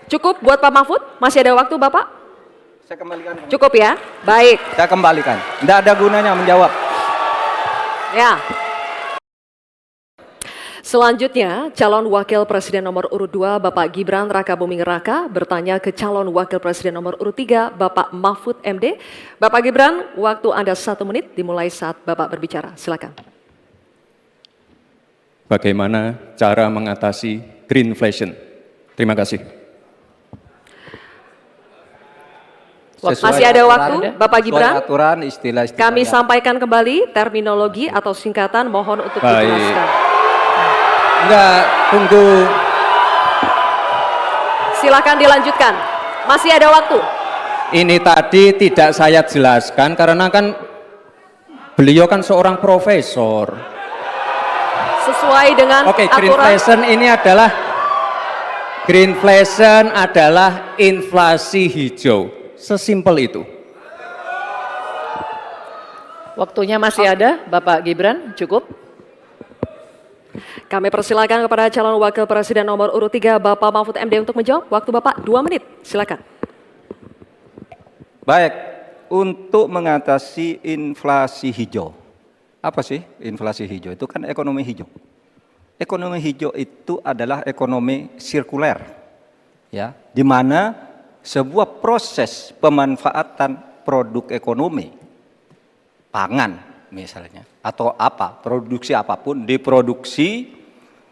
Cukup buat Pak Mahfud? Masih ada waktu Bapak? Saya kembalikan. Cukup ya? Baik. Saya kembalikan. Tidak ada gunanya menjawab. Ya. Selanjutnya, calon wakil presiden nomor urut 2 Bapak Gibran Rakabuming Raka bertanya ke calon wakil presiden nomor urut 3 Bapak Mahfud MD. Bapak Gibran, waktu Anda 1 menit dimulai saat Bapak berbicara. Silakan. Bagaimana cara mengatasi greenflation? Terima kasih. Masih ada waktu, Bapak Gibran. Aturan, istilah Kami sampaikan kembali terminologi atau singkatan, mohon untuk dijelaskan. Enggak, tunggu. Silakan dilanjutkan. Masih ada waktu. Ini tadi tidak saya jelaskan karena kan beliau kan seorang profesor. Sesuai dengan Oke, aturan. greenflation adalah inflasi hijau. Sesimpel itu. Waktunya masih ada, Bapak Gibran, cukup. Kami persilakan kepada calon wakil presiden nomor urut 3 Bapak Mahfud MD untuk menjawab. Waktu Bapak 2 menit, silakan. Baik, untuk mengatasi inflasi hijau. Apa sih inflasi hijau? Itu kan ekonomi hijau. Ekonomi hijau itu adalah ekonomi sirkuler. Ya, di mana sebuah proses pemanfaatan produk ekonomi, pangan misalnya, atau apa, produksi apapun, diproduksi,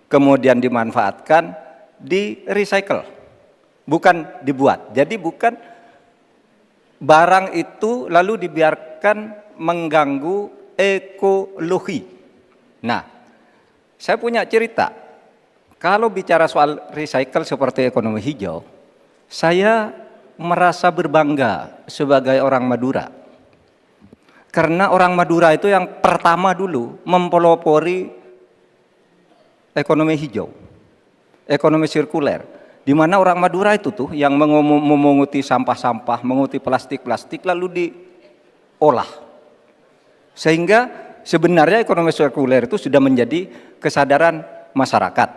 kemudian dimanfaatkan, di recycle, bukan dibuat. Jadi bukan barang itu lalu dibiarkan mengganggu ekologi. Nah, saya punya cerita, kalau bicara soal recycle seperti ekonomi hijau, saya merasa berbangga sebagai orang Madura. Karena orang Madura itu yang pertama dulu mempelopori ekonomi hijau, ekonomi sirkuler. Di mana orang Madura itu tuh yang memunguti sampah-sampah, menguti plastik-plastik lalu diolah. Sehingga sebenarnya ekonomi sirkuler itu sudah menjadi kesadaran masyarakat.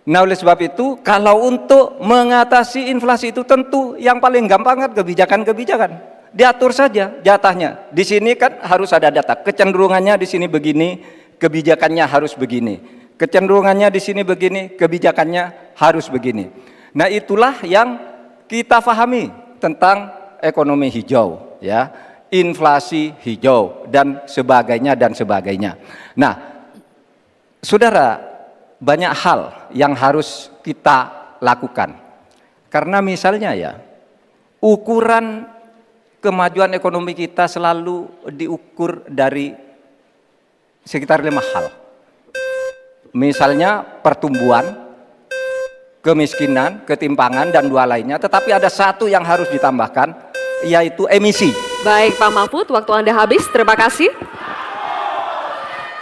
Nah, oleh sebab itu, kalau untuk mengatasi inflasi itu tentu yang paling gampang kan kebijakan-kebijakan. Diatur saja jatahnya. Di sini kan harus ada data. Kecenderungannya di sini begini, kebijakannya harus begini. Kecenderungannya di sini begini, kebijakannya harus begini. Nah, itulah yang kita pahami tentang ekonomi hijau, ya, inflasi hijau dan sebagainya dan sebagainya. Nah, saudara, banyak hal yang harus kita lakukan. Karena misalnya ya, ukuran kemajuan ekonomi kita selalu diukur dari sekitar 5 hal. Misalnya pertumbuhan, kemiskinan, ketimpangan, dan 2 lainnya. Tetapi ada 1 yang harus ditambahkan, yaitu emisi. Baik Pak Mahfud, waktu Anda habis. Terima kasih.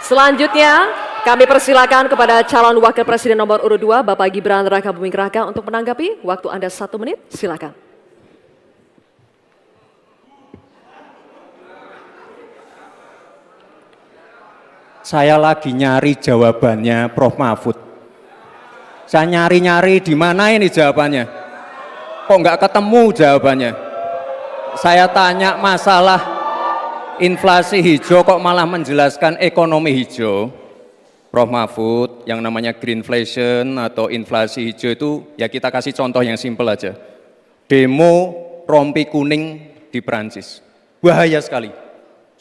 Selanjutnya, kami persilakan kepada calon wakil presiden nomor urut 2 Bapak Gibran Rakabuming Raka untuk menanggapi. Waktu Anda 1 menit, silakan. Saya lagi nyari jawabannya Prof. Mahfud. Saya nyari-nyari di mana ini jawabannya. Kok nggak ketemu jawabannya. Saya tanya masalah inflasi hijau kok malah menjelaskan ekonomi hijau. Prof. Mahfud, yang namanya greenflation atau inflasi hijau itu ya kita kasih contoh yang simpel aja. Demo rompi kuning di Perancis. Bahaya sekali.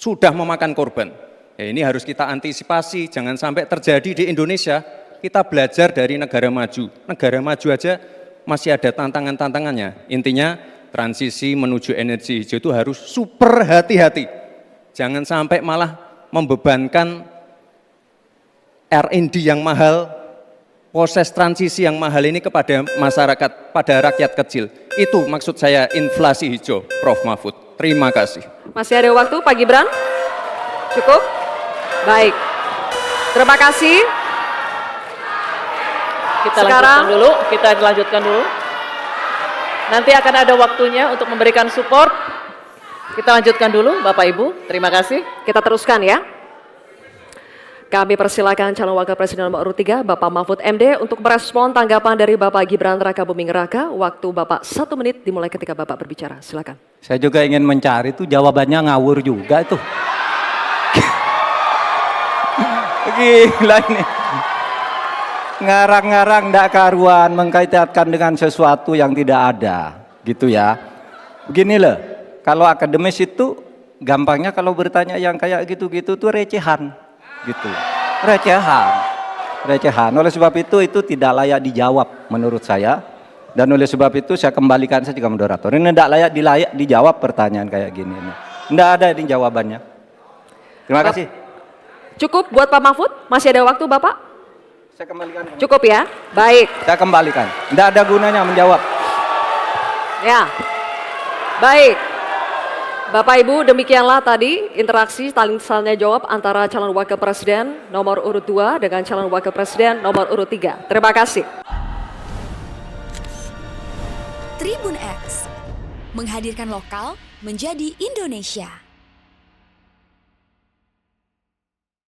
Sudah memakan korban. Ya, ini harus kita antisipasi, jangan sampai terjadi di Indonesia. Kita belajar dari negara maju. Negara maju aja masih ada tantangan-tantangannya. Intinya transisi menuju energi hijau itu harus super hati-hati. Jangan sampai malah membebankan R&D yang mahal, proses transisi yang mahal ini kepada masyarakat, pada rakyat kecil. Itu maksud saya inflasi hijau, Prof. Mahfud. Terima kasih. Masih ada waktu Pak Gibran? Cukup? Baik. Terima kasih. Kita lanjutkan dulu. Nanti akan ada waktunya untuk memberikan support. Kita lanjutkan dulu, Bapak Ibu. Terima kasih. Kita teruskan ya. Kami persilakan calon wakil presiden nomor urut 3, Bapak Mahfud MD, untuk merespon tanggapan dari Bapak Gibran Rakabuming Raka. Waktu Bapak 1 menit dimulai ketika Bapak berbicara. Silakan. Saya juga ingin mencari itu jawabannya ngawur juga itu. Gila ini. Ngarang-ngarang ndak karuan mengkaitkan dengan sesuatu yang tidak ada, gitu ya. Begini loh, kalau akademis itu gampangnya kalau bertanya yang kayak gitu-gitu tuh recehan, gitu. Recehan. Oleh sebab itu tidak layak dijawab menurut saya. Dan oleh sebab itu saya kembalikan saja ke moderator. Ini tidak layak dijawab pertanyaan kayak gini. Tidak ada ini jawabannya. Terima kasih. Cukup buat Pak Mahfud? Masih ada waktu Bapak? Saya kembalikan. Cukup ya? Baik. Saya kembalikan. Tidak ada gunanya menjawab. Ya. Baik. Bapak Ibu, demikianlah tadi interaksi saling tanya jawab antara calon wakil presiden nomor urut 2 dengan calon wakil presiden nomor urut 3. Terima kasih. Tribun X menghadirkan lokal menjadi Indonesia.